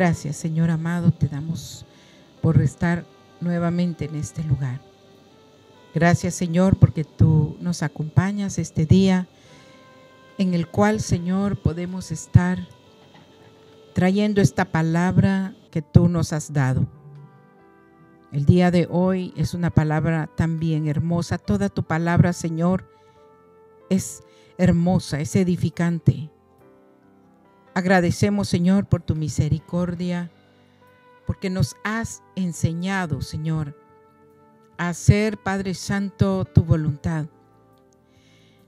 Gracias, Señor amado, te damos por estar nuevamente en este lugar. Gracias, Señor, porque tú nos acompañas este día en el cual, Señor, podemos estar trayendo esta palabra que tú nos has dado. El día de hoy es una palabra también hermosa. Toda tu palabra, Señor, es hermosa, es edificante. Agradecemos, Señor, por tu misericordia, porque nos has enseñado, Señor, a hacer, Padre Santo, tu voluntad.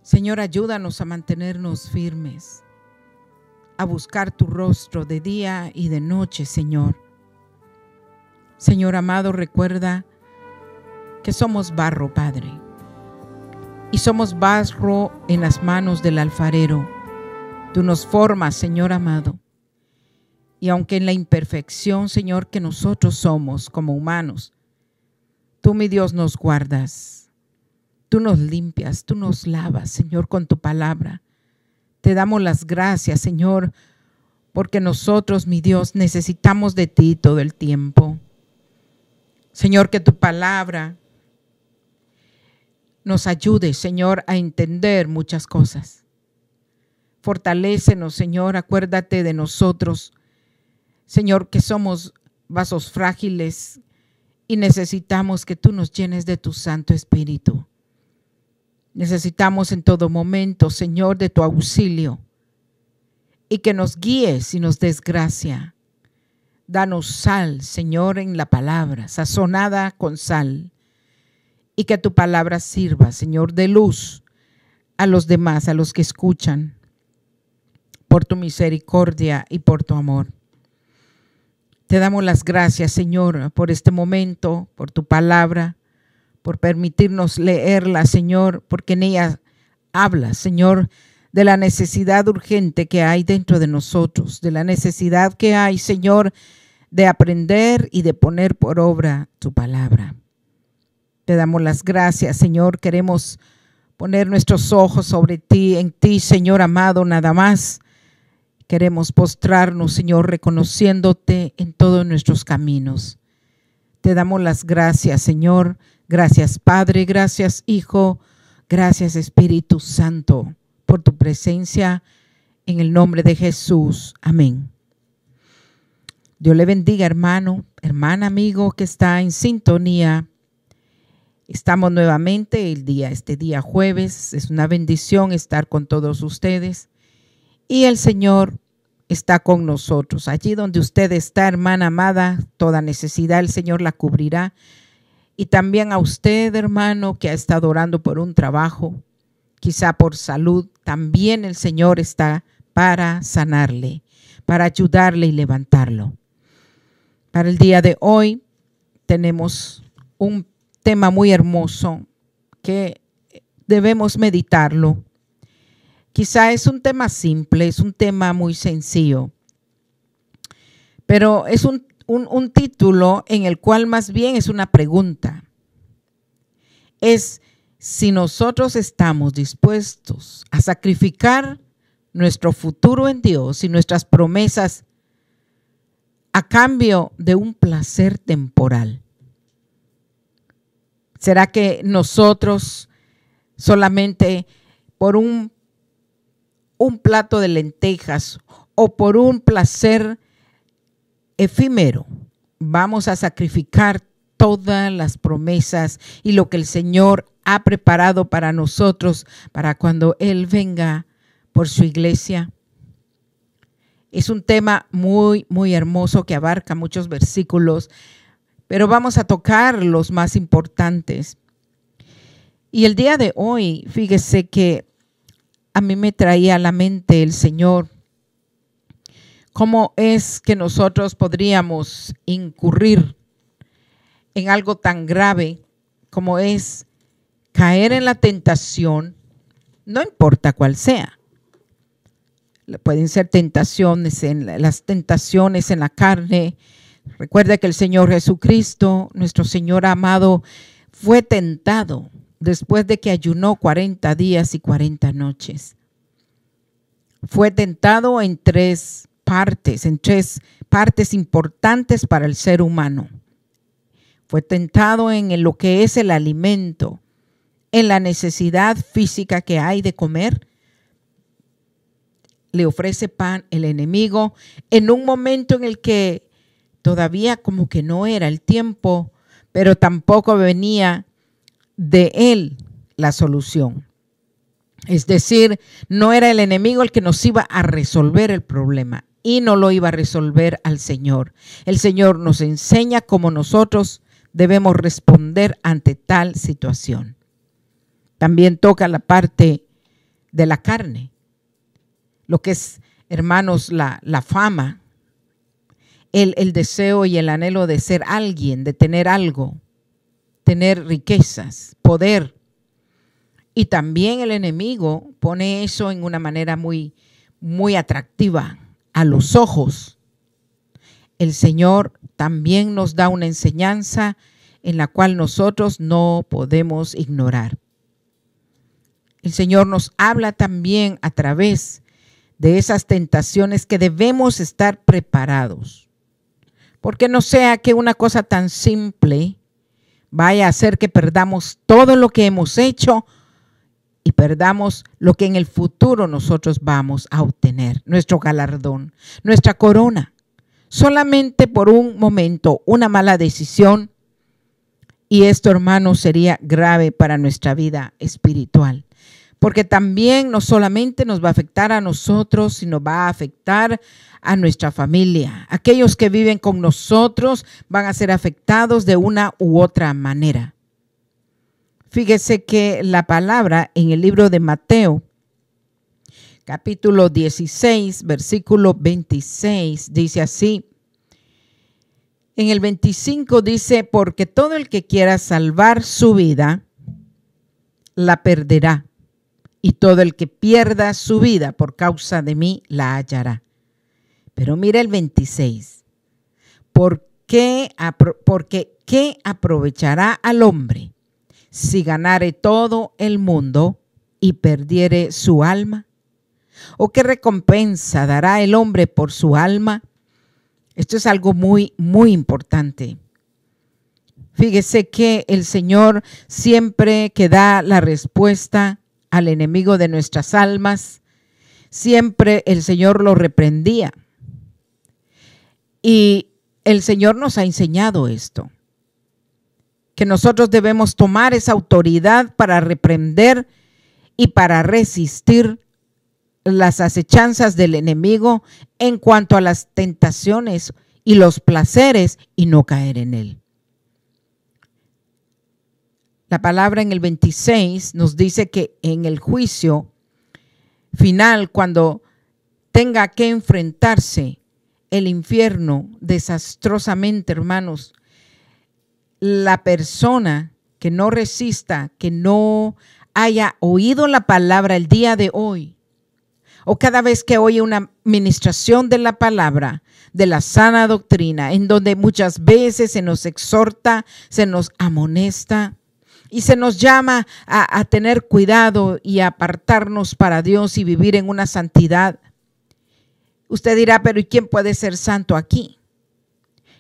Señor, ayúdanos a mantenernos firmes, a buscar tu rostro de día y de noche, Señor. Señor amado, recuerda que somos barro, Padre, y somos barro en las manos del alfarero. Tú nos formas, Señor amado, y aunque en la imperfección, Señor, que nosotros somos como humanos, tú, mi Dios, nos guardas, tú nos limpias, tú nos lavas, Señor, con tu palabra. Te damos las gracias, Señor, porque nosotros, mi Dios, necesitamos de ti todo el tiempo. Señor, que tu palabra nos ayude, Señor, a entender muchas cosas. Fortalécenos, Señor, acuérdate de nosotros, Señor, que somos vasos frágiles y necesitamos que tú nos llenes de tu Santo Espíritu. Necesitamos en todo momento, Señor, de tu auxilio y que nos guíes y nos des gracia. Danos sal, Señor, en la palabra, sazonada con sal, y que tu palabra sirva, Señor, de luz a los demás, a los que escuchan, por tu misericordia y por tu amor. Te damos las gracias, Señor, por este momento, por tu palabra, por permitirnos leerla, Señor, porque en ella habla, Señor, de la necesidad urgente que hay dentro de nosotros, de la necesidad que hay, Señor, de aprender y de poner por obra tu palabra. Te damos las gracias, Señor. Queremos poner nuestros ojos sobre ti, en ti, Señor amado, nada más. Queremos postrarnos, Señor, reconociéndote en todos nuestros caminos. Te damos las gracias, Señor. Gracias, Padre. Gracias, Hijo. Gracias, Espíritu Santo, por tu presencia en el nombre de Jesús. Amén. Dios le bendiga, hermano, hermana, amigo que está en sintonía. Estamos nuevamente este día jueves. Es una bendición estar con todos ustedes. Y el Señor está con nosotros. Allí donde usted está, hermana amada, toda necesidad el Señor la cubrirá. Y también a usted, hermano, que ha estado orando por un trabajo, quizá por salud, también el Señor está para sanarle, para ayudarle y levantarlo. Para el día de hoy tenemos un tema muy hermoso que debemos meditarlo. Quizá es un tema simple, es un tema muy sencillo, pero es un título en el cual más bien es una pregunta. Es si nosotros estamos dispuestos a sacrificar nuestro futuro en Dios y nuestras promesas a cambio de un placer temporal. ¿Será que nosotros solamente por un plato de lentejas o por un placer efímero vamos a sacrificar todas las promesas y lo que el Señor ha preparado para nosotros para cuando Él venga por su iglesia? Es un tema muy, muy hermoso que abarca muchos versículos, pero vamos a tocar los más importantes. Y el día de hoy, fíjese que a mí me traía a la mente el Señor cómo es que nosotros podríamos incurrir en algo tan grave como es caer en la tentación, no importa cuál sea. Pueden ser tentaciones, las tentaciones en la carne. Recuerda que el Señor Jesucristo, nuestro Señor amado, fue tentado después de que ayunó 40 días y 40 noches. Fue tentado en tres partes, en tres partes importantes para el ser humano. Fue tentado en lo que es el alimento, en la necesidad física que hay de comer. Le ofrece pan el enemigo en un momento en el que todavía como que no era el tiempo, pero tampoco venía de él la solución. Es decir, no era el enemigo el que nos iba a resolver el problema y no lo iba a resolver al Señor. El Señor nos enseña cómo nosotros debemos responder ante tal situación. También toca la parte de la carne, lo que es, hermanos, la fama, el deseo y el anhelo de ser alguien, de tener algo, tener riquezas, poder. Y también el enemigo pone eso en una manera muy, muy atractiva a los ojos. El Señor también nos da una enseñanza en la cual nosotros no podemos ignorar. El Señor nos habla también a través de esas tentaciones que debemos estar preparados. Porque no sea que una cosa tan simple vaya a hacer que perdamos todo lo que hemos hecho y perdamos lo que en el futuro nosotros vamos a obtener, nuestro galardón, nuestra corona. Solamente por un momento, una mala decisión, y esto, hermanos, sería grave para nuestra vida espiritual. Porque también no solamente nos va a afectar a nosotros, sino va a afectar a nuestra familia. Aquellos que viven con nosotros van a ser afectados de una u otra manera. Fíjese que la palabra en el libro de Mateo, capítulo 16, versículo 26, dice así. En el 25 dice, porque todo el que quiera salvar su vida, la perderá. Y todo el que pierda su vida por causa de mí, la hallará. Pero mira el 26. Porque ¿qué aprovechará al hombre si ganare todo el mundo y perdiere su alma? ¿O qué recompensa dará el hombre por su alma? Esto es algo muy, muy importante. Fíjese que el Señor siempre que da la respuesta al enemigo de nuestras almas, siempre el Señor lo reprendía. Y el Señor nos ha enseñado esto, que nosotros debemos tomar esa autoridad para reprender y para resistir las acechanzas del enemigo en cuanto a las tentaciones y los placeres y no caer en él. La palabra en el 26 nos dice que en el juicio final, cuando tenga que enfrentarse el infierno desastrosamente, hermanos, la persona que no resista, que no haya oído la palabra el día de hoy, o cada vez que oye una ministración de la palabra, de la sana doctrina, en donde muchas veces se nos exhorta, se nos amonesta, y se nos llama a tener cuidado y a apartarnos para Dios y vivir en una santidad. Usted dirá, pero ¿y quién puede ser santo aquí?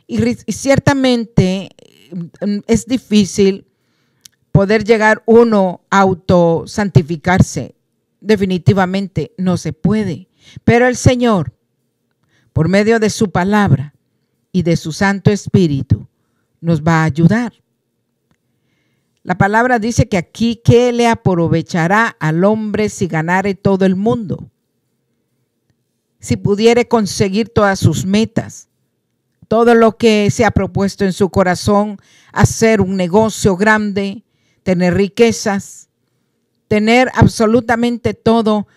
Y ciertamente es difícil poder llegar uno a autosantificarse. Definitivamente no se puede. Pero el Señor, por medio de su palabra y de su Santo Espíritu, nos va a ayudar. La palabra dice que aquí, ¿qué le aprovechará al hombre si ganare todo el mundo? Si pudiere conseguir todas sus metas, todo lo que se ha propuesto en su corazón, hacer un negocio grande, tener riquezas, tener absolutamente todo,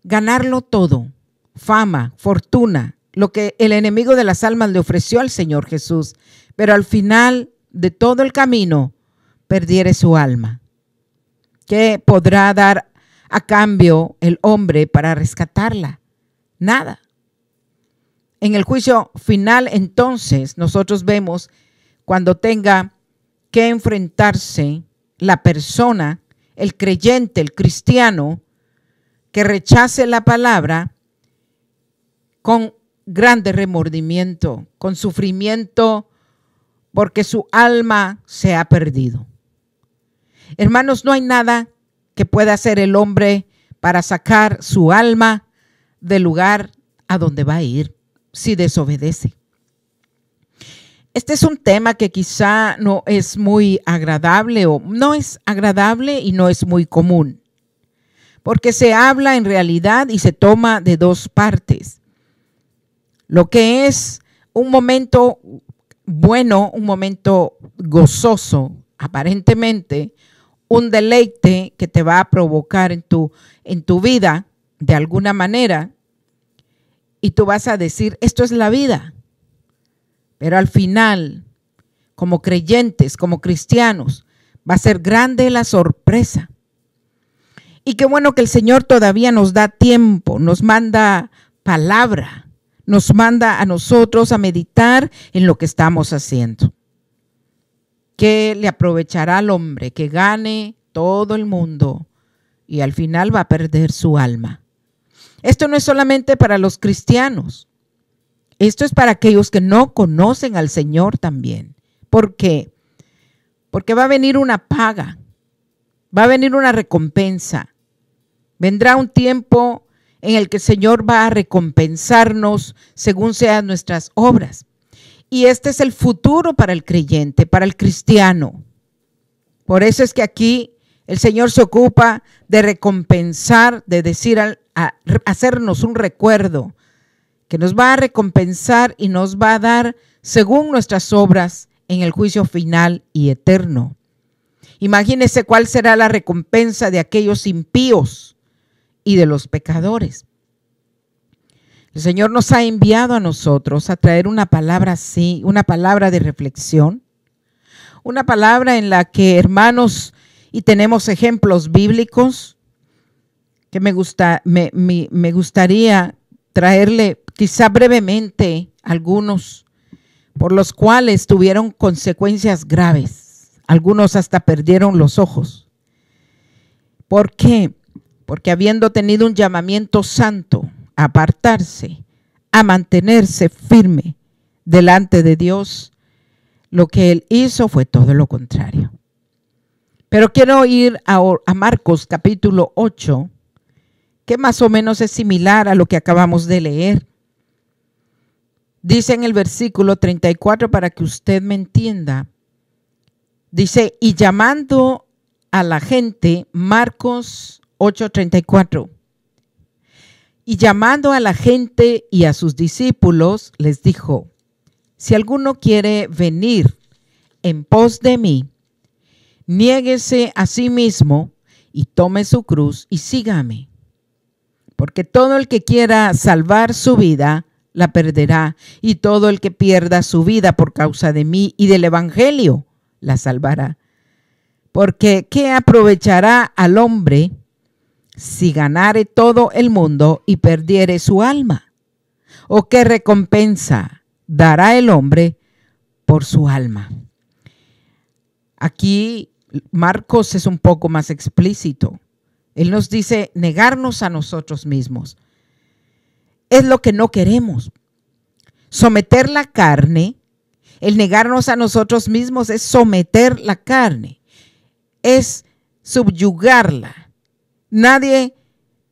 ganarlo todo, fama, fortuna, lo que el enemigo de las almas le ofreció al Señor Jesús, pero al final de todo el camino, perdiere su alma. ¿Qué podrá dar a cambio el hombre para rescatarla? Nada. En el juicio final, entonces, nosotros vemos cuando tenga que enfrentarse la persona, el creyente, el cristiano, que rechace la palabra con grande remordimiento, con sufrimiento, porque su alma se ha perdido. Hermanos, no hay nada que pueda hacer el hombre para sacar su alma del lugar a donde va a ir si desobedece. Este es un tema que quizá no es muy agradable o no es agradable y no es muy común, porque se habla en realidad y se toma de dos partes. Lo que es un momento bueno, un momento gozoso, aparentemente, un deleite que te va a provocar en tu vida de alguna manera, y tú vas a decir, esto es la vida. Pero al final, como creyentes, como cristianos, va a ser grande la sorpresa. Y qué bueno que el Señor todavía nos da tiempo, nos manda palabra, nos manda a nosotros a meditar en lo que estamos haciendo. ¿Qué le aprovechará al hombre que gane todo el mundo y al final va a perder su alma? Esto no es solamente para los cristianos. Esto es para aquellos que no conocen al Señor también. ¿Por qué? Porque va a venir una paga, va a venir una recompensa. Vendrá un tiempo en el que el Señor va a recompensarnos según sean nuestras obras. Y este es el futuro para el creyente, para el cristiano. Por eso es que aquí el Señor se ocupa de recompensar, de decir, hacernos un recuerdo, que nos va a recompensar y nos va a dar según nuestras obras en el juicio final y eterno. Imagínese cuál será la recompensa de aquellos impíos y de los pecadores. El Señor nos ha enviado a nosotros a traer una palabra así, una palabra de reflexión, una palabra en la que, hermanos, y tenemos ejemplos bíblicos que me gustaría traerle quizá brevemente algunos por los cuales tuvieron consecuencias graves. Algunos hasta perdieron los ojos. ¿Por qué? Porque habiendo tenido un llamamiento santo a apartarse, a mantenerse firme delante de Dios, lo que él hizo fue todo lo contrario. Pero quiero ir a Marcos capítulo 8, que más o menos es similar a lo que acabamos de leer. Dice en el versículo 34, para que usted me entienda, dice, y llamando a la gente, Marcos 8:34, y llamando a la gente y a sus discípulos, les dijo, si alguno quiere venir en pos de mí, niéguese a sí mismo y tome su cruz y sígame. Porque todo el que quiera salvar su vida, la perderá, y todo el que pierda su vida por causa de mí y del evangelio, la salvará. Porque ¿qué aprovechará al hombre si ganare todo el mundo y perdiere su alma? ¿O qué recompensa dará el hombre por su alma? Aquí Marcos es un poco más explícito. Él nos dice negarnos a nosotros mismos. Es lo que no queremos. Someter la carne, el negarnos a nosotros mismos es someter la carne, es subyugarla. Nadie,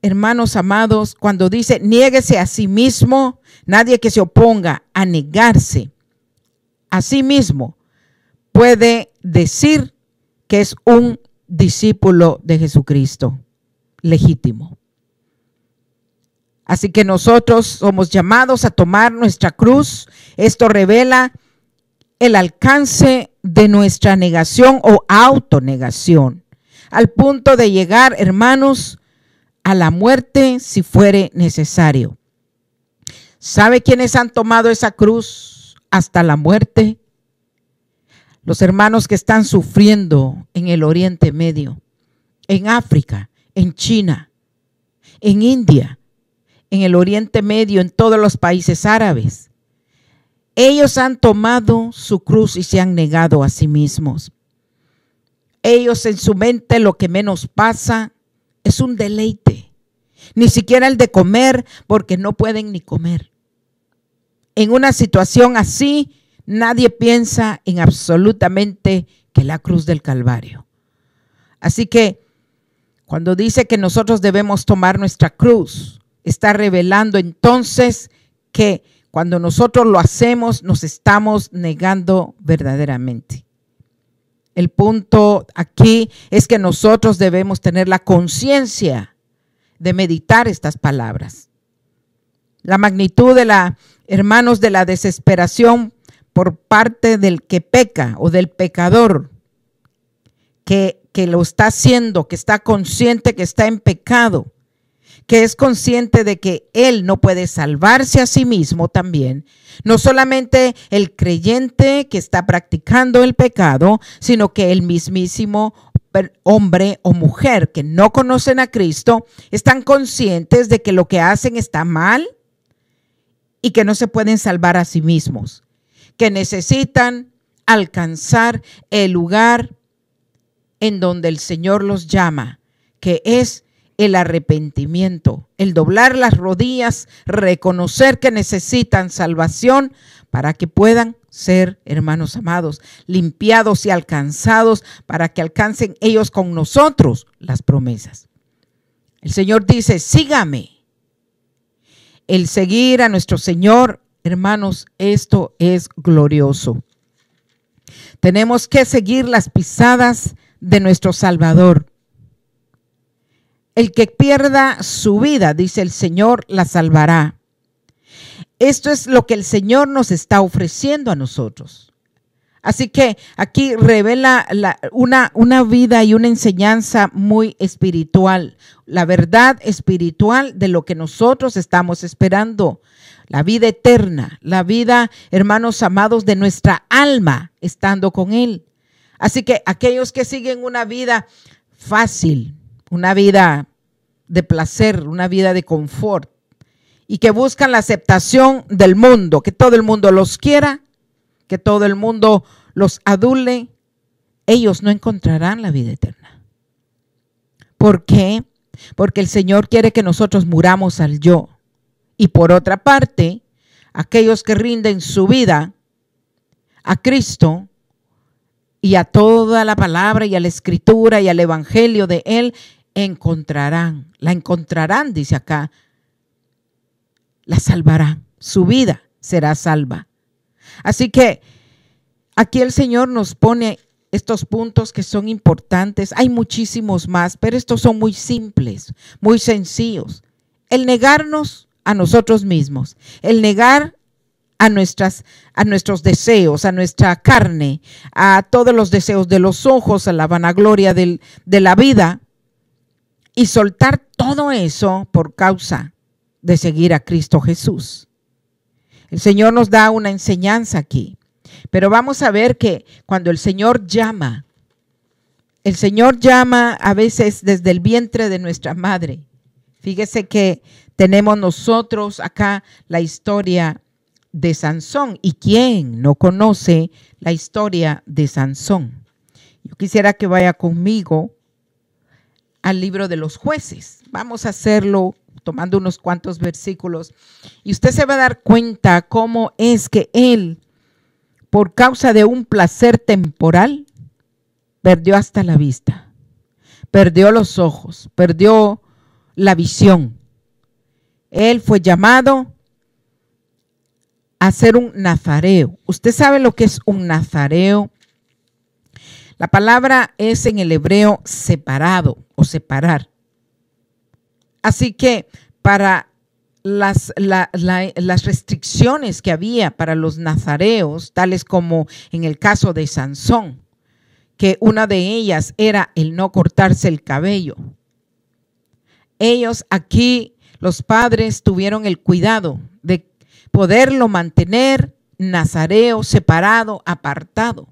hermanos amados, cuando dice niéguese a sí mismo, nadie que se oponga a negarse a sí mismo puede decir que es un discípulo de Jesucristo legítimo. Así que nosotros somos llamados a tomar nuestra cruz. Esto revela el alcance de nuestra negación o autonegación, al punto de llegar, hermanos, a la muerte si fuere necesario. ¿Sabe quiénes han tomado esa cruz hasta la muerte? Los hermanos que están sufriendo en el Oriente Medio, en África, en China, en India, en el Oriente Medio, en todos los países árabes. Ellos han tomado su cruz y se han negado a sí mismos. Ellos en su mente lo que menos pasa es un deleite. Ni siquiera el de comer, porque no pueden ni comer. en una situación así, nadie piensa en absolutamente que la cruz del Calvario. Así que cuando dice que nosotros debemos tomar nuestra cruz, está revelando entonces que cuando nosotros lo hacemos, nos estamos negando verdaderamente. El punto aquí es que nosotros debemos tener la conciencia de meditar estas palabras. La magnitud de hermanos, de la desesperación por parte del que peca o del pecador, que lo está haciendo, que está consciente que está en pecado, que es consciente de que él no puede salvarse a sí mismo también. No solamente el creyente que está practicando el pecado, sino que el mismísimo hombre o mujer que no conocen a Cristo están conscientes de que lo que hacen está mal y que no se pueden salvar a sí mismos, que necesitan alcanzar el lugar en donde el Señor los llama, que es el arrepentimiento, el doblar las rodillas, reconocer que necesitan salvación para que puedan ser, hermanos amados, limpiados y alcanzados, para que alcancen ellos con nosotros las promesas. El Señor dice, sígame. El seguir a nuestro Señor, hermanos, esto es glorioso. Tenemos que seguir las pisadas de nuestro Salvador. El que pierda su vida, dice el Señor, la salvará. Esto es lo que el Señor nos está ofreciendo a nosotros. Así que aquí revela una vida y una enseñanza muy espiritual, la verdad espiritual de lo que nosotros estamos esperando, la vida eterna, la vida, hermanos amados, de nuestra alma estando con Él. Así que aquellos que siguen una vida fácil, una vida de placer, una vida de confort y que buscan la aceptación del mundo, que todo el mundo los quiera, que todo el mundo los adule, ellos no encontrarán la vida eterna. ¿Por qué? Porque el Señor quiere que nosotros muramos al yo. Y por otra parte, aquellos que rinden su vida a Cristo y a toda la palabra y a la escritura y al evangelio de Él, la encontrarán, dice acá, la salvarán, su vida será salva. Así que aquí el Señor nos pone estos puntos que son importantes. Hay muchísimos más, pero estos son muy simples, muy sencillos. El negarnos a nosotros mismos, el negar a nuestros deseos, a nuestra carne, a todos los deseos de los ojos, a la vanagloria de la vida, y soltar todo eso por causa de seguir a Cristo Jesús. El Señor nos da una enseñanza aquí, pero vamos a ver que cuando el Señor llama a veces desde el vientre de nuestra madre. Fíjese que tenemos nosotros acá la historia de Sansón. ¿Y quién no conoce la historia de Sansón? Yo quisiera que vaya conmigo al libro de los Jueces. Vamos a hacerlo tomando unos cuantos versículos y usted se va a dar cuenta cómo es que él, por causa de un placer temporal, perdió hasta la vista, perdió los ojos, perdió la visión. Él fue llamado a ser un nazareo. ¿Usted sabe lo que es un nazareo? La palabra es en el hebreo separado o separar. Así que para las restricciones que había para los nazareos, tales como en el caso de Sansón, que una de ellas era el no cortarse el cabello. Ellos aquí, los padres, tuvieron el cuidado de poderlo mantener nazareo, separado, apartado.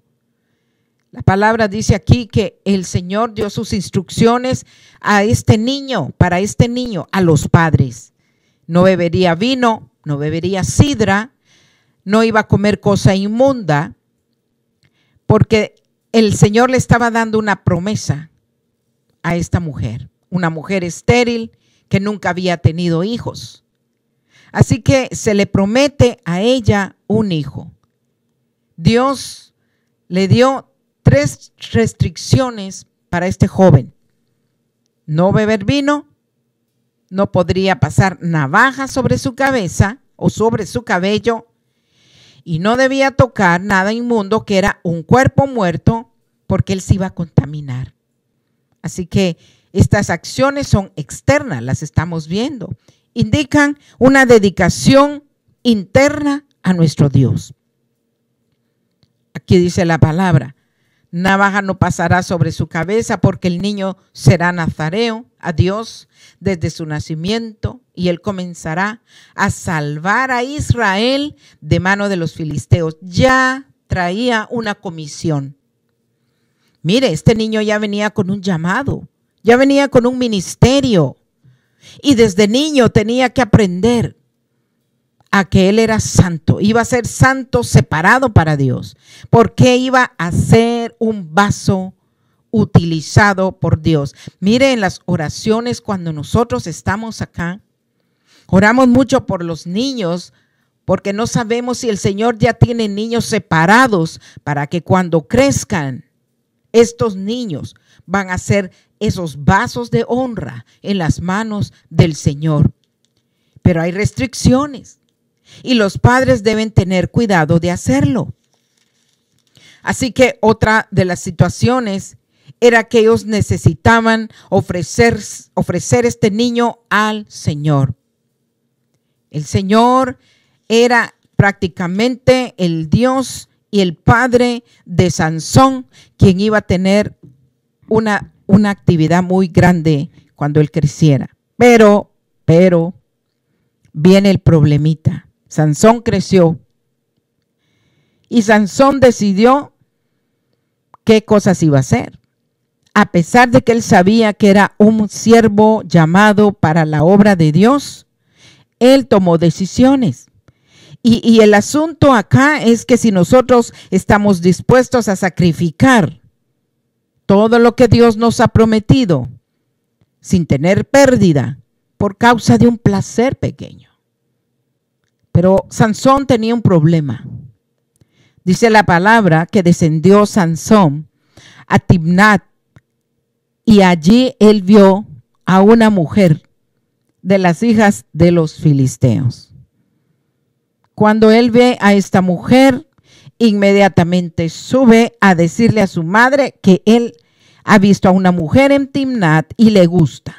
La palabra dice aquí que el Señor dio sus instrucciones a este niño, para este niño, a los padres. No bebería vino, no bebería sidra, no iba a comer cosa inmunda, porque el Señor le estaba dando una promesa a esta mujer, una mujer estéril que nunca había tenido hijos. Así que se le promete a ella un hijo. Dios le dio 3 restricciones para este joven. No beber vino, no podría pasar navaja sobre su cabeza o sobre su cabello, y no debía tocar nada inmundo que era un cuerpo muerto, porque él se iba a contaminar. Así que estas acciones son externas, las estamos viendo. Indican una dedicación interna a nuestro Dios. Aquí dice la palabra: navaja no pasará sobre su cabeza, porque el niño será nazareo a Dios desde su nacimiento, y él comenzará a salvar a Israel de mano de los filisteos. Ya traía una comisión. Mire, este niño ya venía con un llamado, ya venía con un ministerio, y desde niño tenía que aprender a que él era santo, iba a ser santo separado para Dios, porque iba a ser un vaso utilizado por Dios. Mire, en las oraciones, cuando nosotros estamos acá, oramos mucho por los niños, porque no sabemos si el Señor ya tiene niños separados para que cuando crezcan, estos niños van a ser esos vasos de honra en las manos del Señor. Pero hay restricciones y los padres deben tener cuidado de hacerlo. Así que otra de las situaciones era que ellos necesitaban ofrecer este niño al Señor. El Señor era prácticamente el Dios y el padre de Sansón, quien iba a tener una actividad muy grande cuando él creciera. Pero viene el problemita. Sansón creció y Sansón decidió qué cosas iba a hacer. A pesar de que él sabía que era un siervo llamado para la obra de Dios, él tomó decisiones. Y el asunto acá es que si nosotros estamos dispuestos a sacrificar todo lo que Dios nos ha prometido sin tener pérdida por causa de un placer pequeño. Pero Sansón tenía un problema. Dice la palabra que descendió Sansón a Timnat, y allí él vio a una mujer de las hijas de los filisteos. Cuando él ve a esta mujer, inmediatamente sube a decirle a su madre que él ha visto a una mujer en Timnat y le gusta.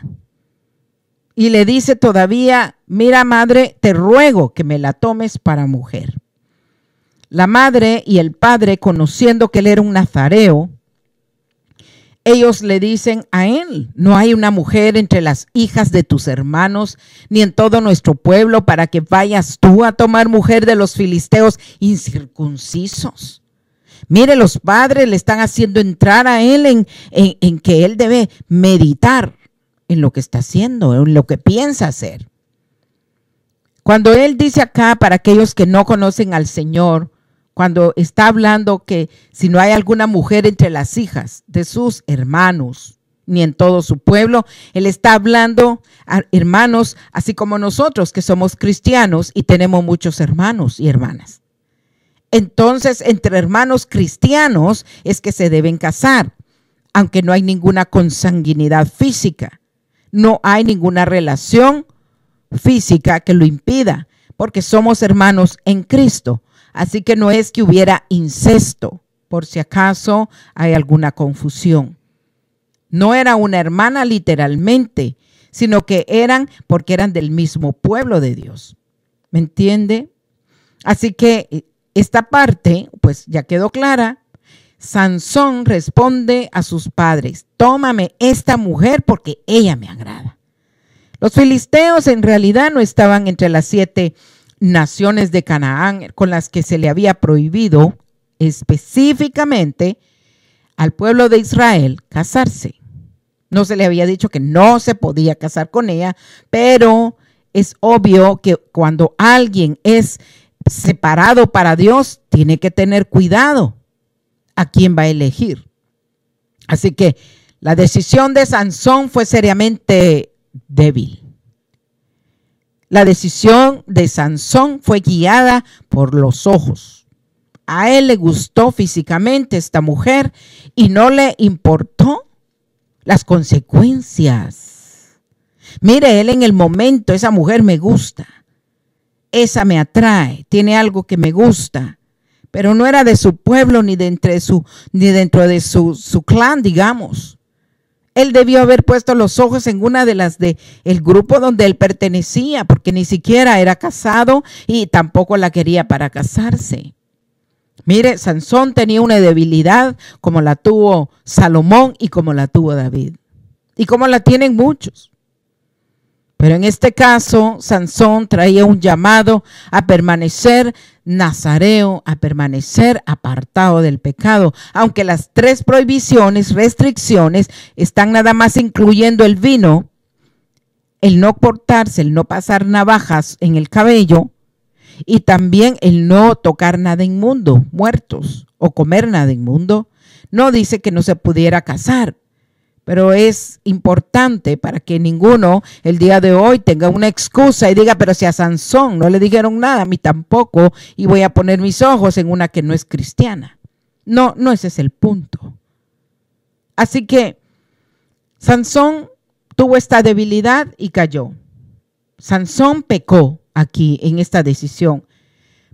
Y le dice todavía: mira, madre, te ruego que me la tomes para mujer. La madre y el padre, conociendo que él era un nazareo, ellos le dicen a él: no hay una mujer entre las hijas de tus hermanos, ni en todo nuestro pueblo, para que vayas tú a tomar mujer de los filisteos incircuncisos. Mire, los padres le están haciendo entrar a él en que él debe meditar en lo que está haciendo, en lo que piensa hacer. Cuando él dice acá, para aquellos que no conocen al Señor, cuando está hablando que si no hay alguna mujer entre las hijas de sus hermanos, ni en todo su pueblo, él está hablando a hermanos, así como nosotros que somos cristianos y tenemos muchos hermanos y hermanas. Entonces, entre hermanos cristianos es que se deben casar, aunque no hay ninguna consanguinidad física, no hay ninguna relación física que lo impida, porque somos hermanos en Cristo. Así que no es que hubiera incesto, por si acaso hay alguna confusión. No era una hermana literalmente, sino que porque eran del mismo pueblo de Dios. ¿Me entiende? Así que esta parte, pues ya quedó clara. Sansón responde a sus padres: tómame esta mujer porque ella me agrada. Los filisteos en realidad no estaban entre las 7 naciones de Canaán con las que se le había prohibido específicamente al pueblo de Israel casarse. No se le había dicho que no se podía casar con ella, pero es obvio que cuando alguien es separado para Dios, tiene que tener cuidado a quién va a elegir. Así que la decisión de Sansón fue seriamente débil. La decisión de Sansón fue guiada por los ojos. A él le gustó físicamente esta mujer y no le importó las consecuencias. Mire, él en el momento, esa mujer me gusta, esa me atrae, tiene algo que me gusta, pero no era de su pueblo ni dentro de su clan, digamos. Él debió haber puesto los ojos en una de las del grupo donde él pertenecía, porque ni siquiera era casado y tampoco la quería para casarse. Mire, Sansón tenía una debilidad como la tuvo Salomón y como la tuvo David. Y como la tienen muchos. Pero en este caso, Sansón traía un llamado a permanecer nazareo, a permanecer apartado del pecado. Aunque las 3 prohibiciones, restricciones, están nada más incluyendo el vino, el no cortarse, el no pasar navajas en el cabello, y también el no tocar nada inmundo, muertos, o comer nada inmundo. No dice que no se pudiera casar, pero es importante para que ninguno el día de hoy tenga una excusa y diga, pero si a Sansón no le dijeron nada, a mí tampoco, y voy a poner mis ojos en una que no es cristiana. No, no ese es el punto. Así que Sansón tuvo esta debilidad y cayó. Sansón pecó aquí en esta decisión,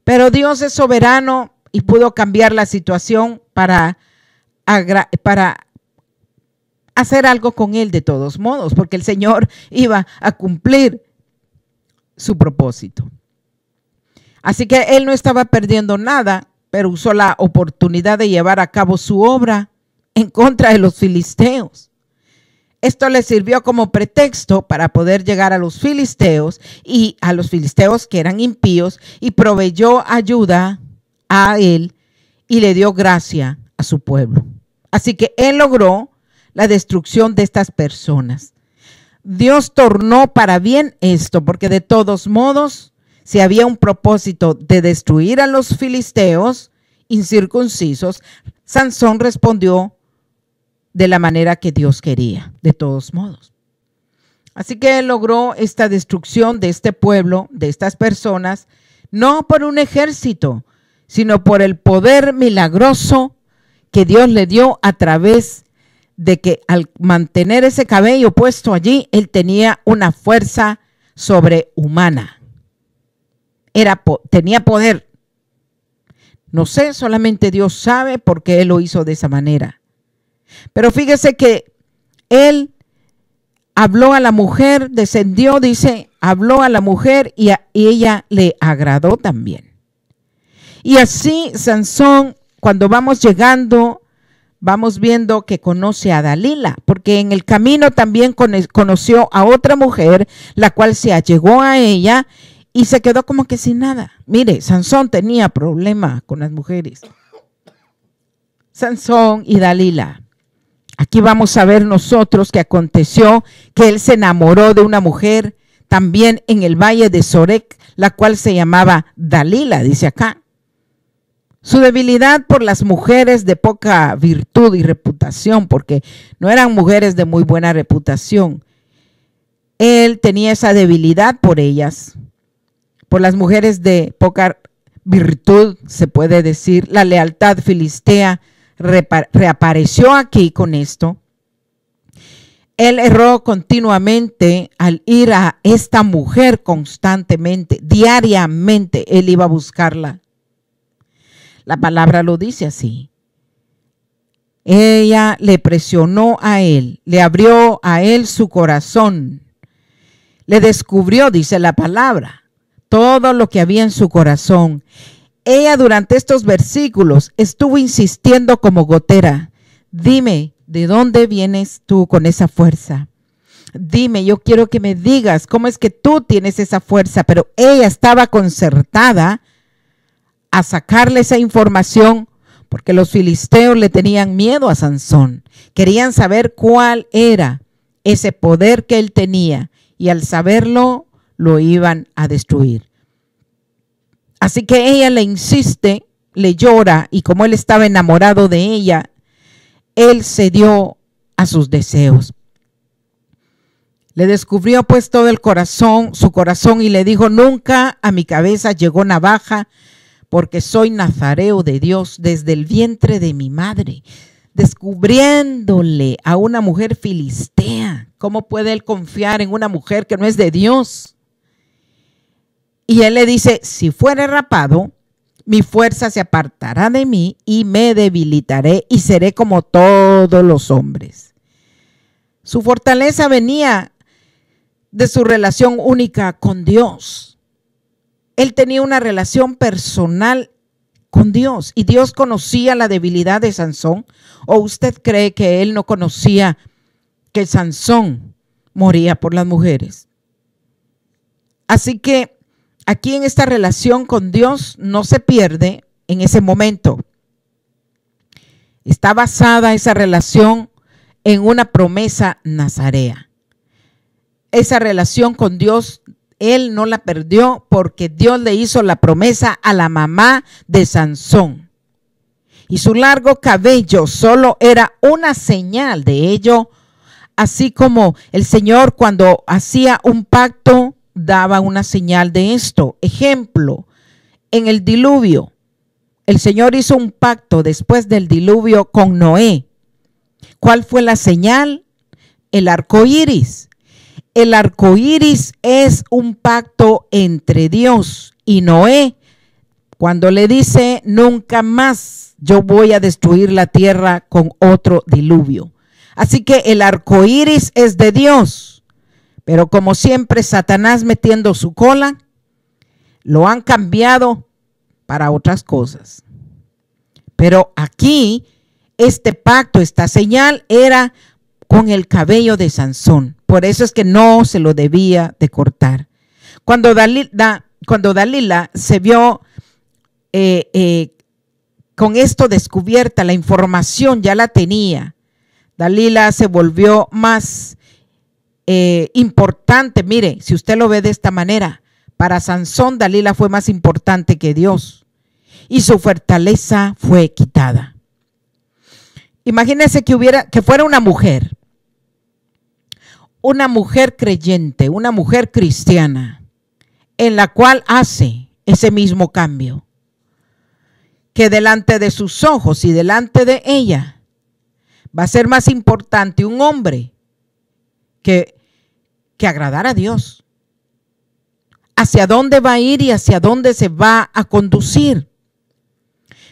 pero Dios es soberano y pudo cambiar la situación para hacer algo con él de todos modos, porque el Señor iba a cumplir su propósito. Así que él no estaba perdiendo nada, pero usó la oportunidad de llevar a cabo su obra en contra de los filisteos. Esto le sirvió como pretexto para poder llegar a los filisteos y a los filisteos que eran impíos, y proveyó ayuda a él y le dio gracia a su pueblo. Así que él logró la destrucción de estas personas. Dios tornó para bien esto, porque de todos modos, si había un propósito de destruir a los filisteos incircuncisos, Sansón respondió de la manera que Dios quería, de todos modos. Así que él logró esta destrucción de este pueblo, de estas personas, no por un ejército, sino por el poder milagroso que Dios le dio a través de que al mantener ese cabello puesto allí, él tenía una fuerza sobrehumana. Tenía poder. No sé, solamente Dios sabe por qué él lo hizo de esa manera. Pero fíjese que él habló a la mujer, descendió, dice, habló a la mujer y ella le agradó también. Y así Sansón, cuando vamos llegando, vamos viendo que conoce a Dalila, porque en el camino también conoció a otra mujer, la cual se allegó a ella y se quedó como que sin nada. Mire, Sansón tenía problema con las mujeres. Sansón y Dalila. Aquí vamos a ver nosotros que aconteció que él se enamoró de una mujer también en el valle de Sorek, la cual se llamaba Dalila, dice acá. Su debilidad por las mujeres de poca virtud y reputación, porque no eran mujeres de muy buena reputación. Él tenía esa debilidad por ellas, por las mujeres de poca virtud, se puede decir. La lealtad filistea reapareció aquí con esto. Él erró continuamente al ir a esta mujer constantemente, diariamente él iba a buscarla. La palabra lo dice así. Ella le presionó a él, le abrió a él su corazón, le descubrió, dice la palabra, todo lo que había en su corazón. Ella durante estos versículos estuvo insistiendo como gotera. Dime, ¿de dónde vienes tú con esa fuerza? Dime, yo quiero que me digas cómo es que tú tienes esa fuerza. Pero ella estaba concertada a sacarle esa información porque los filisteos le tenían miedo a Sansón. Querían saber cuál era ese poder que él tenía y al saberlo lo iban a destruir. Así que ella le insiste, le llora, y como él estaba enamorado de ella, él cedió a sus deseos. Le descubrió pues todo el corazón, su corazón, y le dijo: nunca a mi cabeza llegó navaja, porque soy nazareo de Dios desde el vientre de mi madre. Descubriéndole a una mujer filistea. ¿Cómo puede él confiar en una mujer que no es de Dios? Y él le dice: si fuere rapado, mi fuerza se apartará de mí y me debilitaré y seré como todos los hombres. Su fortaleza venía de su relación única con Dios. Él tenía una relación personal con Dios y Dios conocía la debilidad de Sansón. ¿O usted cree que él no conocía que Sansón moría por las mujeres? Así que aquí en esta relación con Dios no se pierde en ese momento. Está basada esa relación en una promesa nazarea. Esa relación con Dios, él no la perdió porque Dios le hizo la promesa a la mamá de Sansón. Y su largo cabello solo era una señal de ello, así como el Señor cuando hacía un pacto daba una señal de esto. Ejemplo, en el diluvio, el Señor hizo un pacto después del diluvio con Noé. ¿Cuál fue la señal? El arco iris. El arco iris es un pacto entre Dios y Noé, cuando le dice: nunca más yo voy a destruir la tierra con otro diluvio. Así que el arco iris es de Dios, pero como siempre Satanás metiendo su cola, lo han cambiado para otras cosas. Pero aquí este pacto, esta señal era con el cabello de Sansón. Por eso es que no se lo debía de cortar. Cuando Dalila se vio con esto descubierta, la información ya la tenía. Dalila se volvió más importante. Mire, si usted lo ve de esta manera, para Sansón Dalila fue más importante que Dios y su fortaleza fue quitada. Imagínense que fuera una mujer creyente, una mujer cristiana, en la cual hace ese mismo cambio, que delante de sus ojos y delante de ella va a ser más importante un hombre que agradar a Dios. ¿Hacia dónde va a ir y hacia dónde se va a conducir?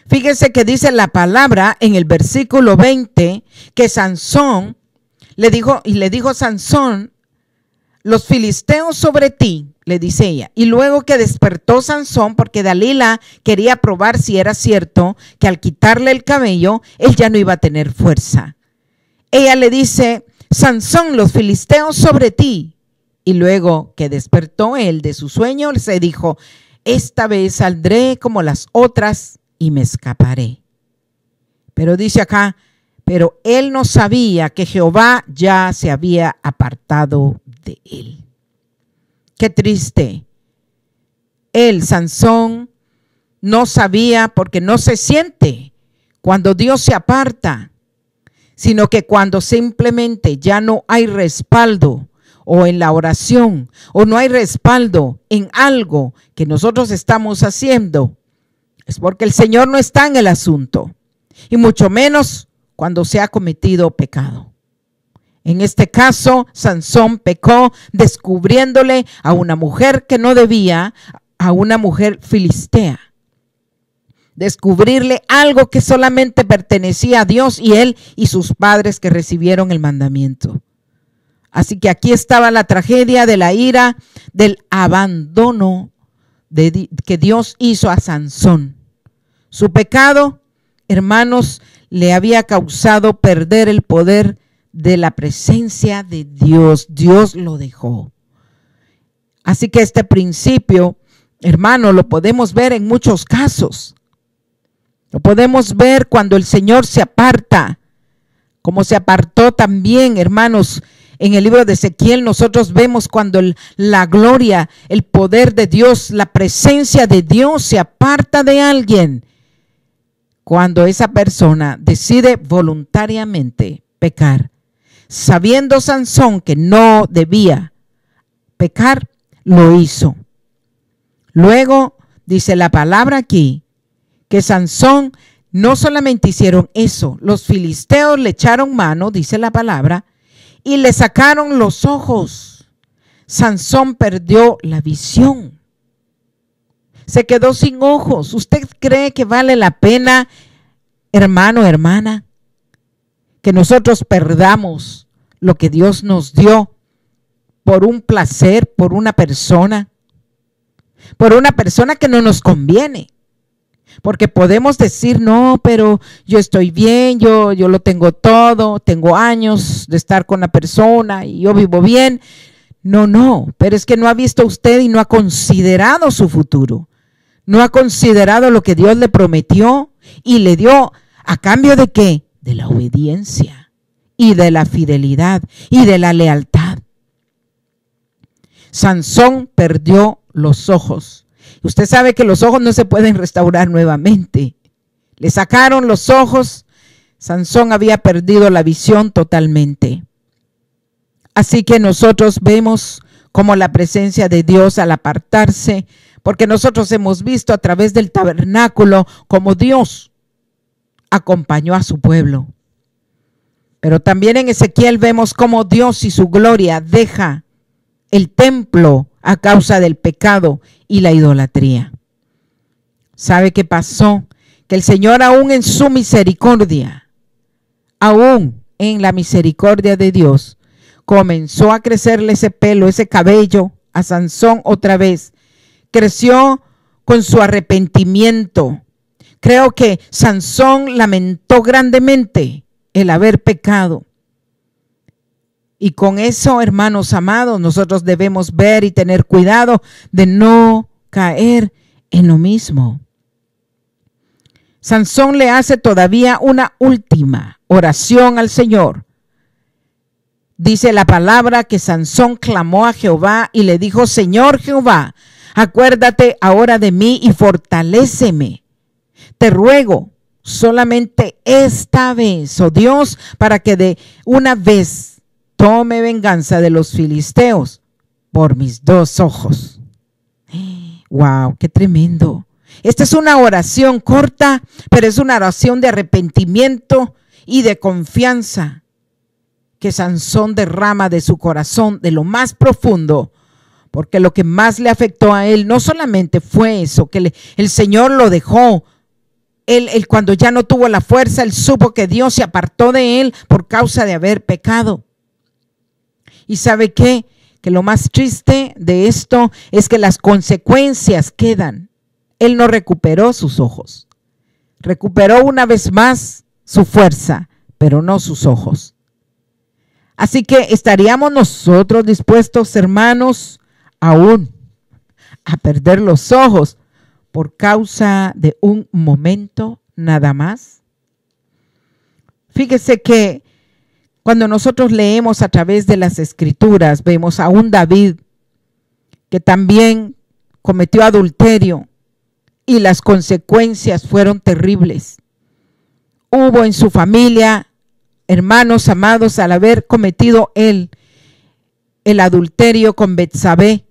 Fíjense que dice la palabra en el versículo 20 que Sansón le dijo Sansón: los filisteos sobre ti, le dice ella. Y luego que despertó Sansón, porque Dalila quería probar si era cierto que al quitarle el cabello, él ya no iba a tener fuerza. Ella le dice: Sansón, los filisteos sobre ti. Y luego que despertó él de su sueño, se dijo: esta vez saldré como las otras y me escaparé. Pero dice acá: pero él no sabía que Jehová ya se había apartado de él. Qué triste. Él, Sansón, no sabía, porque no se siente cuando Dios se aparta, sino que cuando simplemente ya no hay respaldo, o en la oración, o no hay respaldo en algo que nosotros estamos haciendo, es porque el Señor no está en el asunto, y mucho menos cuando se ha cometido pecado. En este caso, Sansón pecó descubriéndole a una mujer que no debía, a una mujer filistea. Descubrirle algo que solamente pertenecía a Dios y él y sus padres que recibieron el mandamiento. Así que aquí estaba la tragedia de la ira, del abandono que Dios hizo a Sansón. Su pecado, hermanos, le había causado perder el poder de la presencia de Dios. Dios lo dejó. Así que este principio, hermano, lo podemos ver en muchos casos. Lo podemos ver cuando el Señor se aparta, como se apartó también, hermanos, en el libro de Ezequiel. Nosotros vemos cuando la gloria, el poder de Dios, la presencia de Dios se aparta de alguien. Cuando esa persona decide voluntariamente pecar. Sabiendo Sansón que no debía pecar, lo hizo. Luego dice la palabra aquí que Sansón no solamente hicieron eso, los filisteos le echaron mano, dice la palabra, y le sacaron los ojos. Sansón perdió la visión. Se quedó sin ojos. ¿Usted cree que vale la pena, hermano, hermana, que nosotros perdamos lo que Dios nos dio por un placer, por una persona que no nos conviene? Porque podemos decir, no, pero yo estoy bien, yo lo tengo todo, tengo años de estar con la persona y yo vivo bien. No, pero es que no ha visto usted y no ha considerado su futuro. No ha considerado lo que Dios le prometió y le dio a cambio de ¿qué? De la obediencia y de la fidelidad y de la lealtad. Sansón perdió los ojos. Usted sabe que los ojos no se pueden restaurar nuevamente. Le sacaron los ojos. Sansón había perdido la visión totalmente. Así que nosotros vemos como la presencia de Dios al apartarse, porque nosotros hemos visto a través del tabernáculo como Dios acompañó a su pueblo. Pero también en Ezequiel vemos cómo Dios y su gloria deja el templo a causa del pecado y la idolatría. ¿Sabe qué pasó? Que el Señor aún en su misericordia, aún en la misericordia de Dios, comenzó a crecerle ese pelo, ese cabello a Sansón otra vez. Creció con su arrepentimiento. Creo que Sansón lamentó grandemente el haber pecado. Y con eso, hermanos amados, nosotros debemos ver y tener cuidado de no caer en lo mismo. Sansón le hace todavía una última oración al Señor. Dice la palabra que Sansón clamó a Jehová y le dijo, Señor Jehová, acuérdate ahora de mí y fortaléceme. Te ruego solamente esta vez, oh Dios, para que de una vez tome venganza de los filisteos por mis 2 ojos. ¡Wow! ¡Qué tremendo! Esta es una oración corta, pero es una oración de arrepentimiento y de confianza que Sansón derrama de su corazón, de lo más profundo, porque lo que más le afectó a él no solamente fue eso, que el Señor lo dejó. Él cuando ya no tuvo la fuerza, él supo que Dios se apartó de él por causa de haber pecado. ¿Y sabe qué? Que lo más triste de esto es que las consecuencias quedan. Él no recuperó sus ojos. Recuperó una vez más su fuerza, pero no sus ojos. Así que estaríamos nosotros dispuestos, hermanos, aún a perder los ojos por causa de un momento nada más. Fíjese que cuando nosotros leemos a través de las Escrituras, vemos a un David que también cometió adulterio y las consecuencias fueron terribles. Hubo en su familia, hermanos amados, al haber cometido él el adulterio con Betsabé,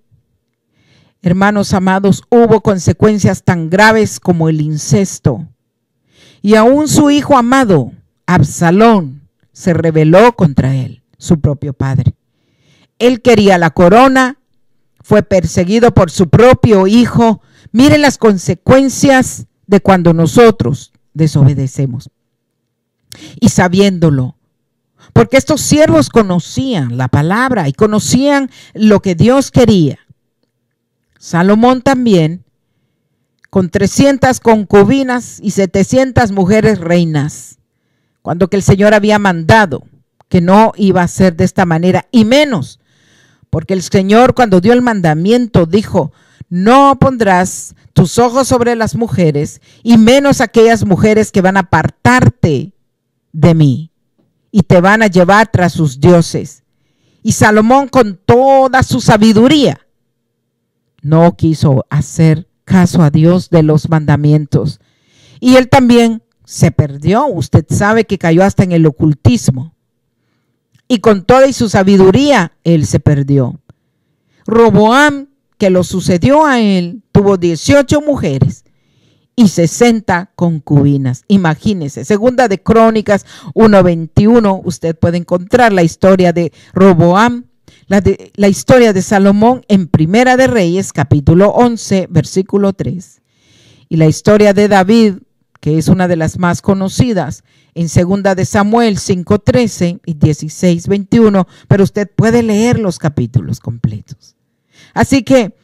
hermanos amados, hubo consecuencias tan graves como el incesto. Y aún su hijo amado, Absalón, se rebeló contra él, su propio padre. Él quería la corona, fue perseguido por su propio hijo. Miren las consecuencias de cuando nosotros desobedecemos. Y sabiéndolo, porque estos siervos conocían la palabra y conocían lo que Dios quería. Salomón también, con 300 concubinas y 700 mujeres reinas, cuando que el Señor había mandado que no iba a ser de esta manera, y menos, porque el Señor cuando dio el mandamiento dijo, no pondrás tus ojos sobre las mujeres, y menos aquellas mujeres que van a apartarte de mí y te van a llevar tras sus dioses. Y Salomón, con toda su sabiduría, no quiso hacer caso a Dios de los mandamientos. Y él también se perdió. Usted sabe que cayó hasta en el ocultismo. y con toda y su sabiduría él se perdió. Roboam, que lo sucedió a él, tuvo 18 mujeres y 60 concubinas. Imagínense, Segunda de Crónicas 1:21, usted puede encontrar la historia de Roboam, la historia de Salomón en Primera de Reyes, capítulo 11, versículo 3. Y la historia de David, que es una de las más conocidas, en Segunda de Samuel 5:13 y 16:21, pero usted puede leer los capítulos completos. Así que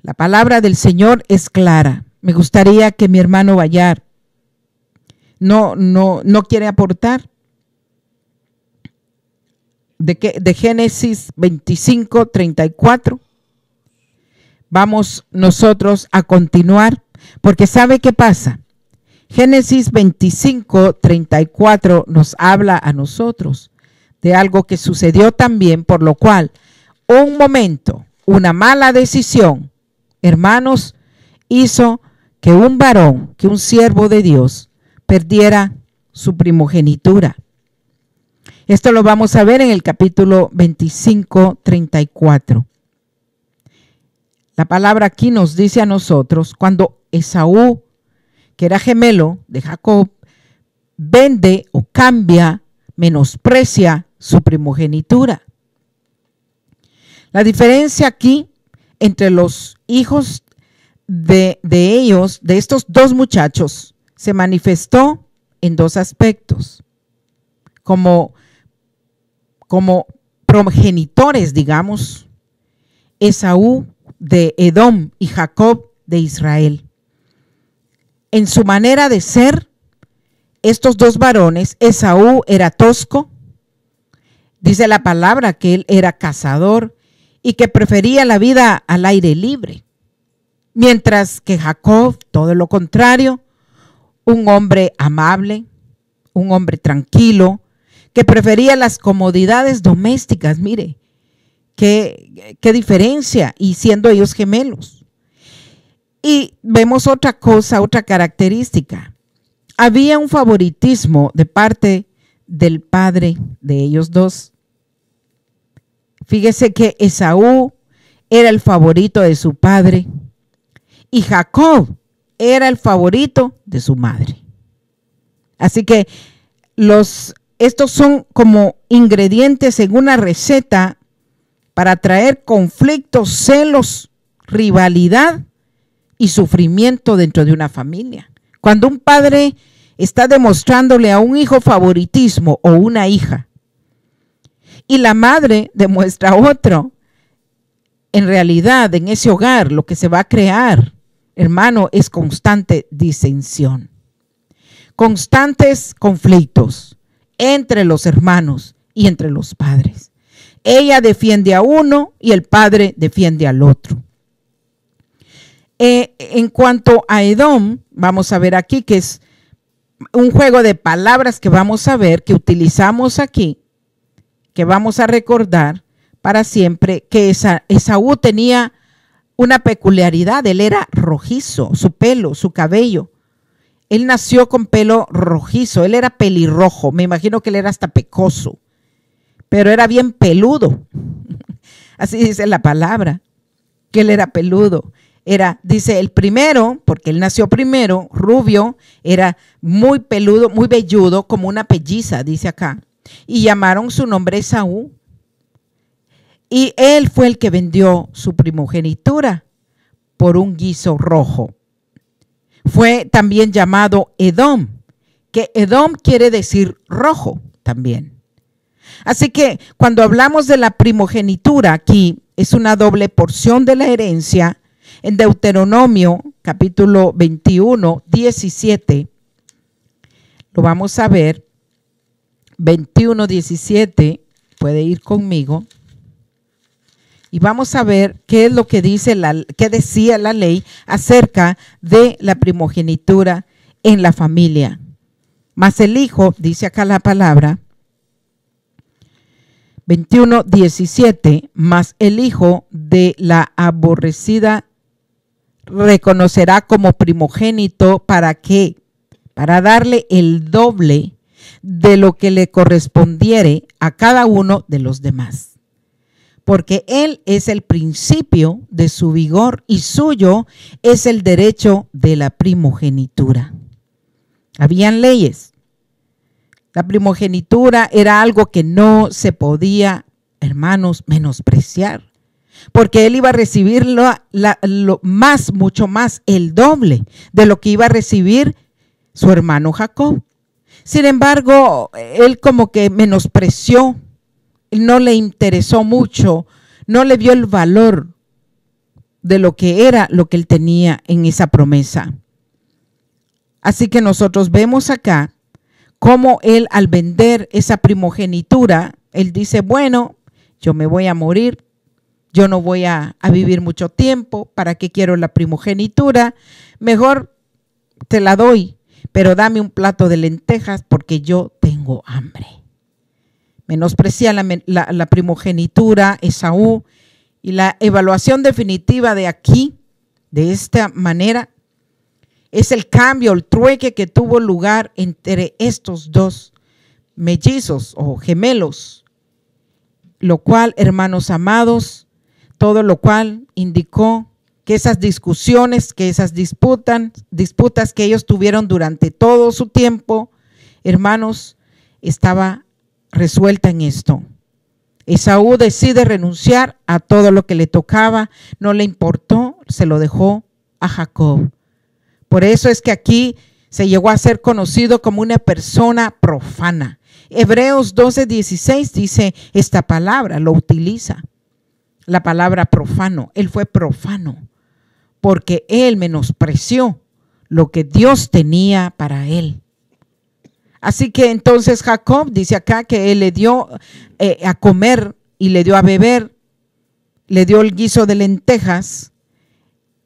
la palabra del Señor es clara. Me gustaría que mi hermano Bayar no quiere aportar de Génesis 25:34. Vamos nosotros a continuar, porque ¿sabe qué pasa? Génesis 25:34 nos habla a nosotros de algo que sucedió también, por lo cual un momento, una mala decisión, hermanos, hizo que un varón, que un siervo de Dios, perdiera su primogenitura. Esto lo vamos a ver en el capítulo 25:34. La palabra aquí nos dice a nosotros, cuando Esaú, que era gemelo de Jacob, vende o cambia, menosprecia su primogenitura. La diferencia aquí entre los hijos de ellos, de estos dos muchachos, se manifestó en dos aspectos. Como progenitores, digamos, Esaú de Edom y Jacob de Israel. En su manera de ser, estos dos varones, Esaú era tosco, dice la palabra que él era cazador y que prefería la vida al aire libre, mientras que Jacob, todo lo contrario, un hombre amable, un hombre tranquilo, que prefería las comodidades domésticas. Mire, qué diferencia, y siendo ellos gemelos. Y vemos otra cosa, otra característica. Había un favoritismo de parte del padre de ellos dos. Fíjese que Esaú era el favorito de su padre y Jacob era el favorito de su madre. Así que estos son como ingredientes en una receta para traer conflictos, celos, rivalidad y sufrimiento dentro de una familia. Cuando un padre está demostrándole a un hijo favoritismo o una hija y la madre demuestra otro, en realidad en ese hogar lo que se va a crear, hermano, es constante disensión, constantes conflictos entre los hermanos y entre los padres. Ella defiende a uno y el padre defiende al otro. En cuanto a Edom, vamos a ver aquí que es un juego de palabras que vamos a ver, que utilizamos aquí, que vamos a recordar para siempre, que Esaú tenía una peculiaridad. Él era rojizo, su pelo, su cabello. Él nació con pelo rojizo, él era pelirrojo, me imagino que él era hasta pecoso, pero era bien peludo. Así dice la palabra, que él era peludo. Dice el primero, porque él nació primero, rubio, era muy peludo, muy velludo, como una pelliza, dice acá. Y llamaron su nombre Esaú. Y él fue el que vendió su primogenitura por un guiso rojo. Fue también llamado Edom, que Edom quiere decir rojo también. Así que cuando hablamos de la primogenitura aquí, es una doble porción de la herencia. En Deuteronomio capítulo 21, 17, lo vamos a ver, 21, 17, puede ir conmigo, y vamos a ver qué es lo que qué decía la ley acerca de la primogenitura en la familia. Mas el hijo, dice acá la palabra, 21, 17, mas el hijo de la aborrecida reconocerá como primogénito. ¿Para qué? Para darle el doble de lo que le correspondiere a cada uno de los demás. Porque él es el principio de su vigor y suyo es el derecho de la primogenitura. Habían leyes. La primogenitura era algo que no se podía, hermanos, menospreciar. Porque él iba a recibir mucho más, el doble de lo que iba a recibir su hermano Jacob. Sin embargo, él como que menospreció, no le interesó mucho, no le vio el valor de lo que era lo que él tenía en esa promesa. Así que nosotros vemos acá cómo él, al vender esa primogenitura, él dice, bueno, yo me voy a morir, yo no voy a vivir mucho tiempo, ¿para qué quiero la primogenitura? Mejor te la doy, pero dame un plato de lentejas porque yo tengo hambre. Menosprecia la primogenitura, Esaú, y la evaluación definitiva de aquí, de esta manera, es el cambio, el trueque que tuvo lugar entre estos dos mellizos o gemelos, lo cual, hermanos amados, todo lo cual indicó que esas discusiones, que esas disputas que ellos tuvieron durante todo su tiempo, hermanos, estaba resuelta en esto. Esaú decide renunciar a todo lo que le tocaba, no le importó, se lo dejó a Jacob. Por eso es que aquí se llegó a ser conocido como una persona profana. Hebreos 12:16 dice esta palabra, lo utiliza. La palabra profano, él fue profano porque él menospreció lo que Dios tenía para él. Así que entonces Jacob dice acá que él le dio a comer y le dio a beber, le dio el guiso de lentejas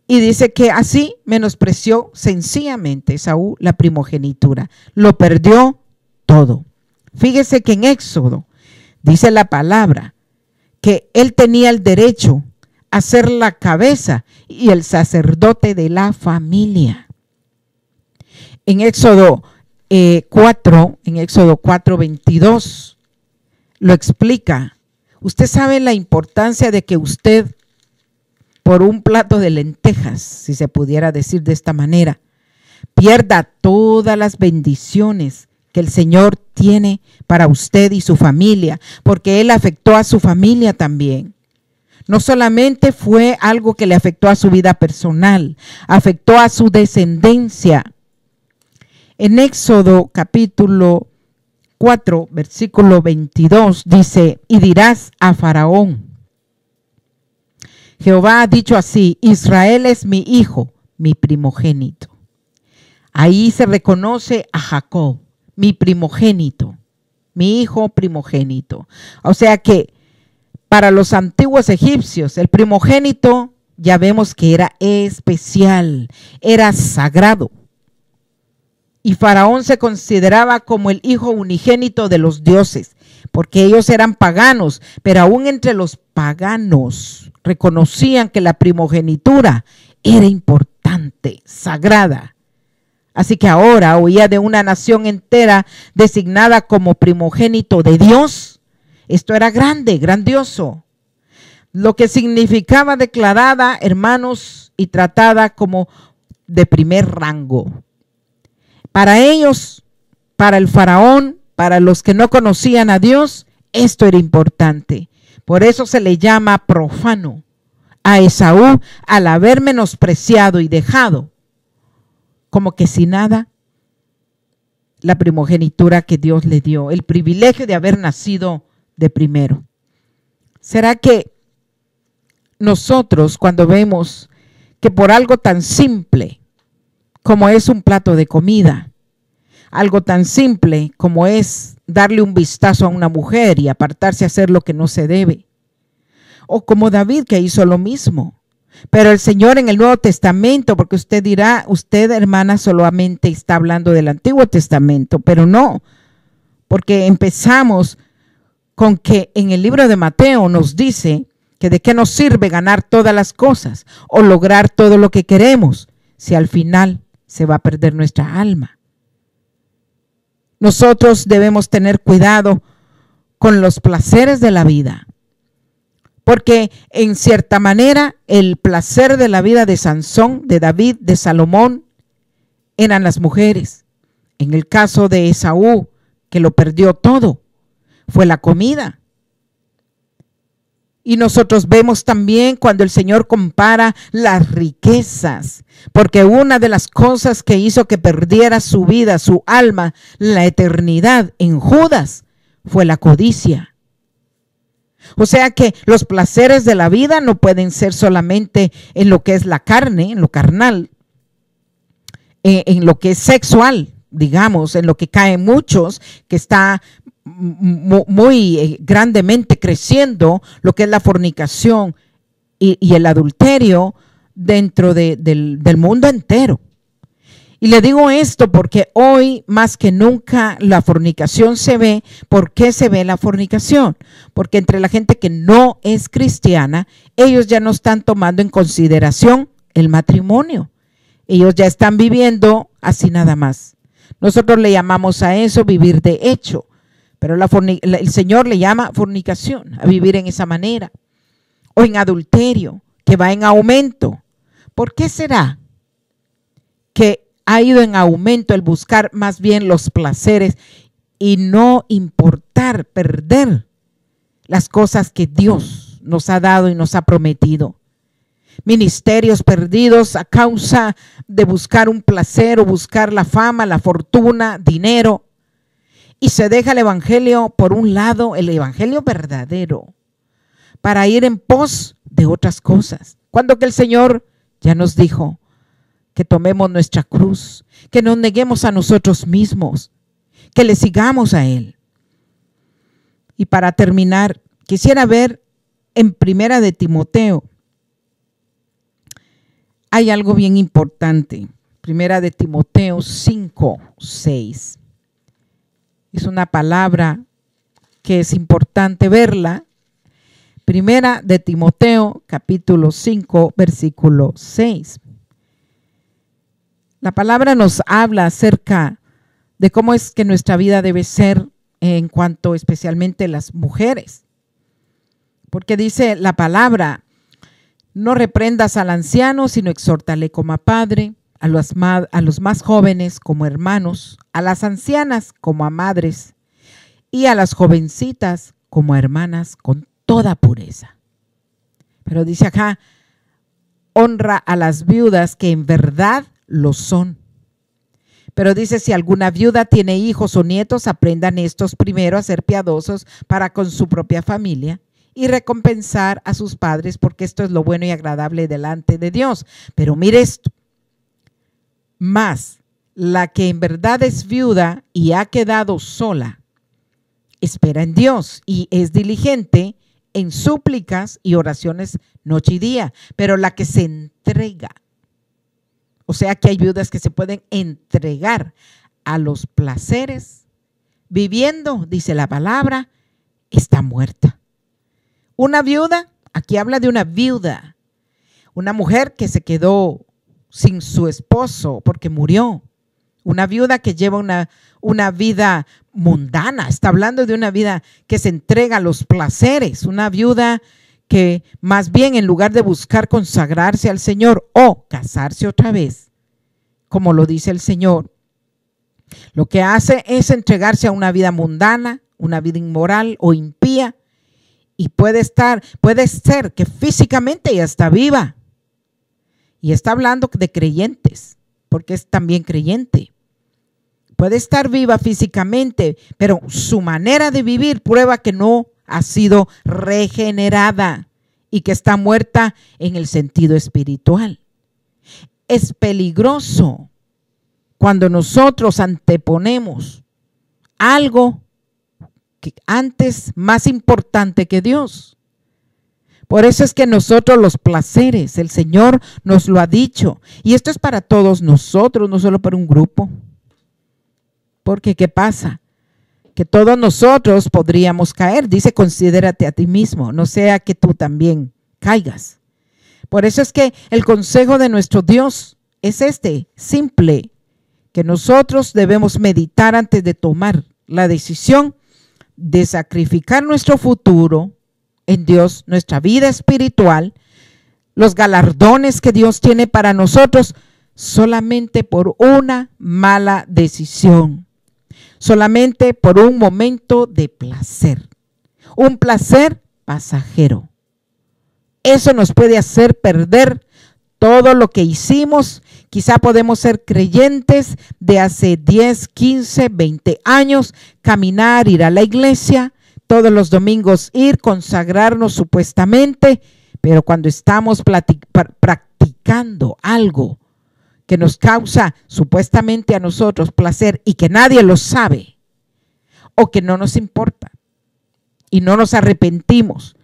y dice que así menospreció sencillamente Esaú la primogenitura, lo perdió todo. Fíjese que en Éxodo dice la palabra que él tenía el derecho a ser la cabeza y el sacerdote de la familia. En Éxodo 4:22 lo explica. Usted sabe la importancia de que usted, por un plato de lentejas, si se pudiera decir de esta manera, pierda todas las bendiciones que el Señor tiene para usted y su familia, porque Él afectó a su familia también. No solamente fue algo que le afectó a su vida personal, afectó a su descendencia. En Éxodo capítulo 4, versículo 22 dice, y dirás a Faraón, Jehová ha dicho así, Israel es mi hijo, mi primogénito. Ahí se reconoce a Jacob, mi primogénito, mi hijo primogénito. O sea que para los antiguos egipcios, el primogénito ya vemos que era especial, era sagrado. Y Faraón se consideraba como el hijo unigénito de los dioses, porque ellos eran paganos, pero aún entre los paganos reconocían que la primogenitura era importante, sagrada. Así que ahora oía de una nación entera designada como primogénito de Dios. Esto era grande, grandioso. Lo que significaba declarada, hermanos, y tratada como de primer rango. Para ellos, para el faraón, para los que no conocían a Dios, esto era importante. Por eso se le llama profano a Esaú al haber menospreciado y dejado como que sin nada la primogenitura que Dios le dio, el privilegio de haber nacido de primero. ¿Será que nosotros, cuando vemos que por algo tan simple como es un plato de comida, algo tan simple como es darle un vistazo a una mujer y apartarse a hacer lo que no se debe, o como David, que hizo lo mismo, pero el Señor en el Nuevo Testamento, porque usted dirá, usted, hermana, solamente está hablando del Antiguo Testamento, pero no, porque empezamos con que en el libro de Mateo nos dice que de qué nos sirve ganar todas las cosas o lograr todo lo que queremos si al final se va a perder nuestra alma. nosotros debemos tener cuidado con los placeres de la vida. Porque en cierta manera el placer de la vida de Sansón, de David, de Salomón, eran las mujeres. En el caso de Esaú, que lo perdió todo, fue la comida. Y nosotros vemos también cuando el Señor compara las riquezas, porque una de las cosas que hizo que perdiera su vida, su alma, la eternidad en Judas, fue la codicia. O sea que los placeres de la vida no pueden ser solamente en lo que es la carne, en lo carnal, en lo que es sexual, digamos, en lo que caen muchos, que está muy grandemente creciendo, lo que es la fornicación y el adulterio dentro del mundo entero. Y le digo esto porque hoy más que nunca la fornicación se ve. ¿Por qué se ve la fornicación? Porque entre la gente que no es cristiana, ellos ya no están tomando en consideración el matrimonio. Ellos ya están viviendo así nada más. Nosotros le llamamos a eso vivir de hecho, pero el Señor le llama fornicación, a vivir en esa manera. O en adulterio, que va en aumento. ¿Por qué será que ha ido en aumento el buscar más bien los placeres y no importar perder las cosas que Dios nos ha dado y nos ha prometido? Ministerios perdidos a causa de buscar un placer o buscar la fama, la fortuna, dinero. Y se deja el evangelio por un lado, el evangelio verdadero, para ir en pos de otras cosas. Cuando que el Señor ya nos dijo que tomemos nuestra cruz, que nos neguemos a nosotros mismos, que le sigamos a Él. Y para terminar, quisiera ver en Primera de Timoteo. Hay algo bien importante. Primera de Timoteo 5:6. Es una palabra que es importante verla. Primera de Timoteo, capítulo 5, versículo 6. La palabra nos habla acerca de cómo es que nuestra vida debe ser en cuanto especialmente las mujeres. Porque dice la palabra: no reprendas al anciano, sino exhórtale como a padre, a los más jóvenes como hermanos, a las ancianas como a madres y a las jovencitas como a hermanas con toda pureza. Pero dice acá, honra a las viudas que en verdad lo son. Pero dice, si alguna viuda tiene hijos o nietos, aprendan estos primero a ser piadosos para con su propia familia y recompensar a sus padres, porque esto es lo bueno y agradable delante de Dios. Pero mire esto, más la que en verdad es viuda y ha quedado sola, espera en Dios y es diligente en súplicas y oraciones noche y día. Pero la que se entrega, o sea que hay viudas que se pueden entregar a los placeres, viviendo, dice la palabra, está muerta. Una viuda, aquí habla de una viuda, una mujer que se quedó sin su esposo porque murió. Una viuda que lleva una vida mundana, está hablando de una vida que se entrega a los placeres, una viuda que más bien en lugar de buscar consagrarse al Señor o casarse otra vez, como lo dice el Señor, lo que hace es entregarse a una vida mundana, una vida inmoral o impía, y puede ser que físicamente ella está viva. Y está hablando de creyentes, porque es también creyente. Puede estar viva físicamente, pero su manera de vivir prueba que no ha sido regenerada y que está muerta en el sentido espiritual. Es peligroso cuando nosotros anteponemos algo que antes más importante que Dios. Por eso es que nosotros los placeres, el Señor nos lo ha dicho. Y esto es para todos nosotros, no solo para un grupo. Porque ¿qué pasa? Que todos nosotros podríamos caer. Dice, considérate a ti mismo, no sea que tú también caigas. Por eso es que el consejo de nuestro Dios es este, simple, que nosotros debemos meditar antes de tomar la decisión de sacrificar nuestro futuro en Dios, nuestra vida espiritual, los galardones que Dios tiene para nosotros, solamente por una mala decisión, solamente por un momento de placer, un placer pasajero. Eso nos puede hacer perder todo lo que hicimos. Quizá podemos ser creyentes de hace 10, 15, 20 años, caminar, ir a la iglesia, todos los domingos ir, consagrarnos supuestamente, pero cuando estamos practicando algo que nos causa supuestamente a nosotros placer y que nadie lo sabe o que no nos importa y no nos arrepentimos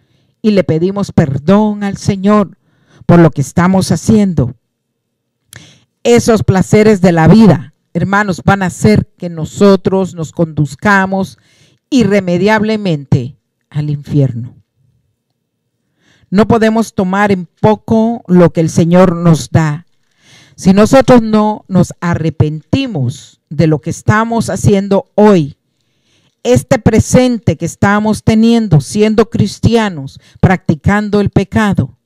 y le pedimos perdón al Señor por lo que estamos haciendo, esos placeres de la vida, hermanos, van a hacer que nosotros nos conduzcamos irremediablemente al infierno. No podemos tomar en poco lo que el Señor nos da. Si nosotros no nos arrepentimos de lo que estamos haciendo hoy, este presente que estamos teniendo siendo cristianos, practicando el pecado,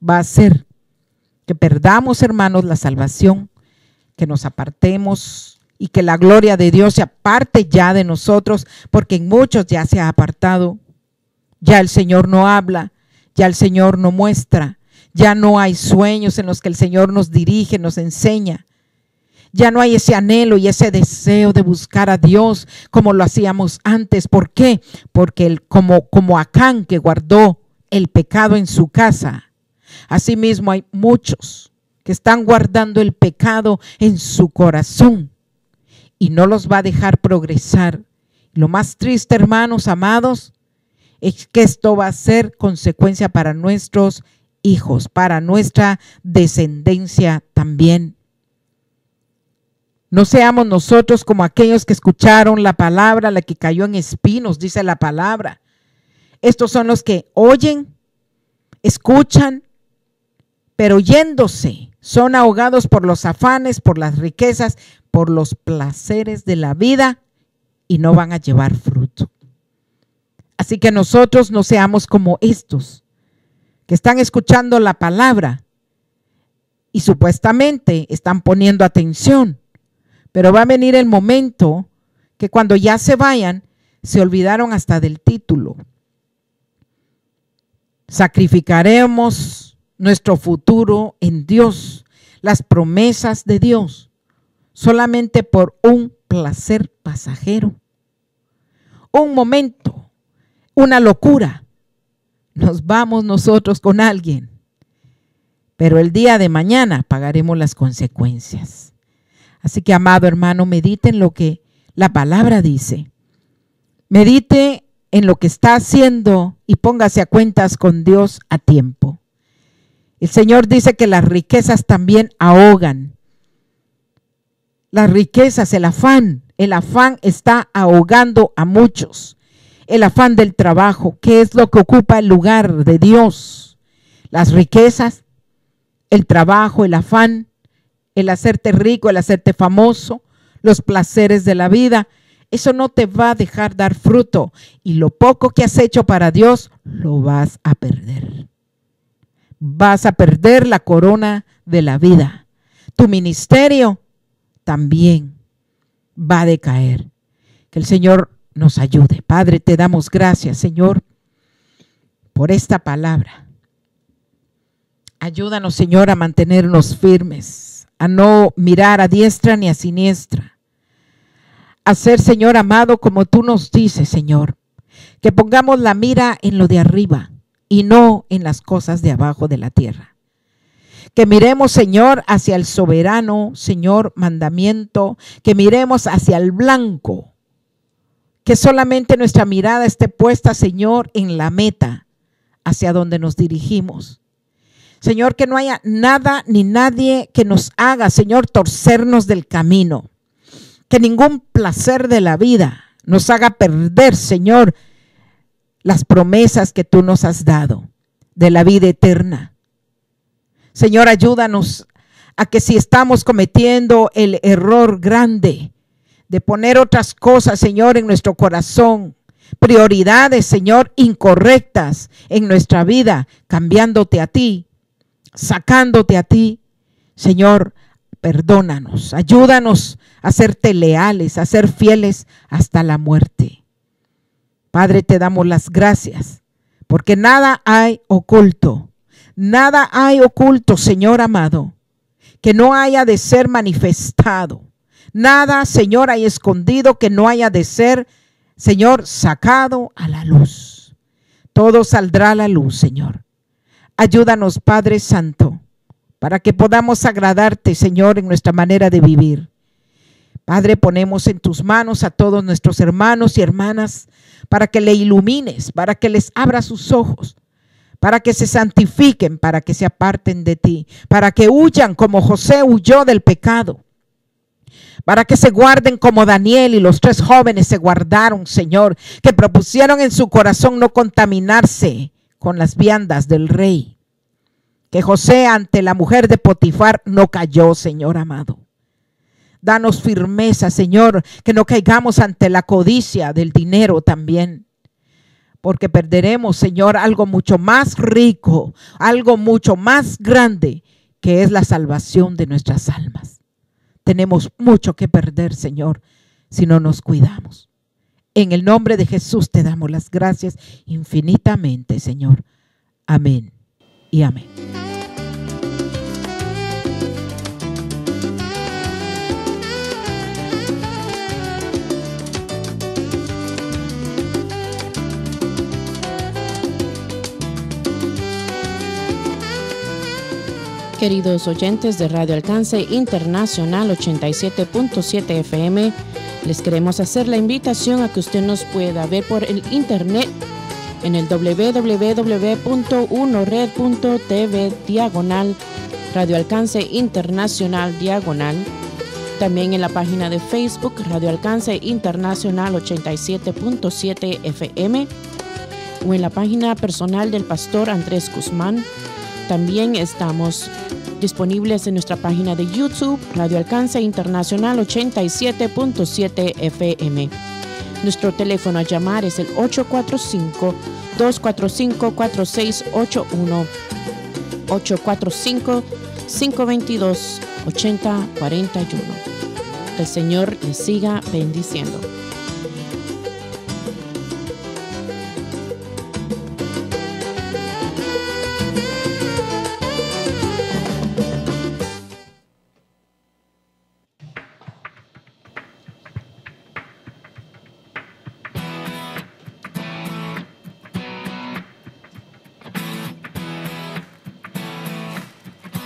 va a hacer que perdamos, hermanos, la salvación, que nos apartemos y que la gloria de Dios se aparte ya de nosotros, porque en muchos ya se ha apartado. Ya el Señor no habla, ya el Señor no muestra, ya no hay sueños en los que el Señor nos dirige, nos enseña. Ya no hay ese anhelo y ese deseo de buscar a Dios como lo hacíamos antes. ¿Por qué? Porque como Acán, que guardó el pecado en su casa, asimismo hay muchos que están guardando el pecado en su corazón y no los va a dejar progresar. Lo más triste, hermanos amados, es que esto va a ser consecuencia para nuestros hijos, para nuestra descendencia también. No seamos nosotros como aquellos que escucharon la palabra, la que cayó en espinos, dice la palabra. Estos son los que oyen, escuchan, pero yéndose, son ahogados por los afanes, por las riquezas, por los placeres de la vida y no van a llevar fruto. Así que nosotros no seamos como estos que están escuchando la palabra y supuestamente están poniendo atención, pero va a venir el momento que cuando ya se vayan, se olvidaron hasta del título. Sacrificaremos nuestro futuro en Dios, las promesas de Dios, solamente por un placer pasajero, un momento, una locura. Nos vamos nosotros con alguien, pero el día de mañana pagaremos las consecuencias. Así que, amado hermano, medite en lo que la palabra dice. Medite en lo que está haciendo y póngase a cuentas con Dios a tiempo. El Señor dice que las riquezas también ahogan. Las riquezas, el afán está ahogando a muchos. El afán del trabajo, ¿qué es lo que ocupa el lugar de Dios? Las riquezas, el trabajo, el afán, el hacerte rico, el hacerte famoso, los placeres de la vida. Eso no te va a dejar dar fruto y lo poco que has hecho para Dios lo vas a perder. Vas a perder la corona de la vida. Tu ministerio también va a decaer. Que el Señor nos ayude. Padre, te damos gracias, Señor, por esta palabra. Ayúdanos, Señor, a mantenernos firmes, a no mirar a diestra ni a siniestra, a ser, Señor amado, como tú nos dices, Señor, que pongamos la mira en lo de arriba y no en las cosas de abajo de la tierra. Que miremos, Señor, hacia el soberano, Señor, mandamiento, que miremos hacia el blanco, que solamente nuestra mirada esté puesta, Señor, en la meta, hacia donde nos dirigimos. Señor, que no haya nada ni nadie que nos haga, Señor, torcernos del camino. Que ningún placer de la vida nos haga perder, Señor, las promesas que tú nos has dado de la vida eterna. Señor, ayúdanos a que si estamos cometiendo el error grande de poner otras cosas, Señor, en nuestro corazón, prioridades, Señor, incorrectas en nuestra vida, cambiándote a ti, sacándote a ti, Señor, perdónanos, ayúdanos a serte leales, a ser fieles hasta la muerte. Padre, te damos las gracias, porque nada hay oculto, Señor amado, que no haya de ser manifestado. Nada, Señor, hay escondido que no haya de ser, Señor, sacado a la luz. Todo saldrá a la luz, Señor. Ayúdanos, Padre Santo, para que podamos agradarte, Señor, en nuestra manera de vivir. Padre, ponemos en tus manos a todos nuestros hermanos y hermanas para que le ilumines, para que les abra sus ojos, para que se santifiquen, para que se aparten de ti, para que huyan como José huyó del pecado, para que se guarden como Daniel y los 3 jóvenes se guardaron, Señor, que propusieron en su corazón no contaminarse con las viandas del rey. Que José ante la mujer de Potifar no cayó, Señor amado. Danos firmeza, Señor, que no caigamos ante la codicia del dinero también. Porque perderemos, Señor, algo mucho más rico, algo mucho más grande, que es la salvación de nuestras almas. Tenemos mucho que perder, Señor, si no nos cuidamos. En el nombre de Jesús te damos las gracias infinitamente, Señor. Amén y amén. Queridos oyentes de Radio Alcance Internacional 87.7 FM, les queremos hacer la invitación a que usted nos pueda ver por el internet en el www.unored.tv Radio Alcance Internacional También en la página de Facebook Radio Alcance Internacional 87.7 FM o en la página personal del pastor Andrés Guzmán. También estamos disponibles en nuestra página de YouTube, Radio Alcance Internacional 87.7 FM. Nuestro teléfono a llamar es el 845-245-4681, 845-522-8041. El Señor les siga bendiciendo.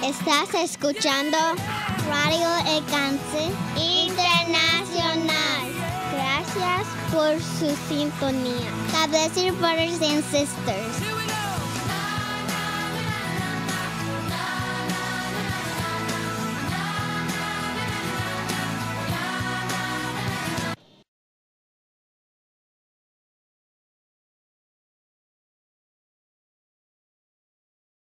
Estás escuchando Radio Alcance Internacional. Gracias por su sintonía. God bless you, brothers and sisters.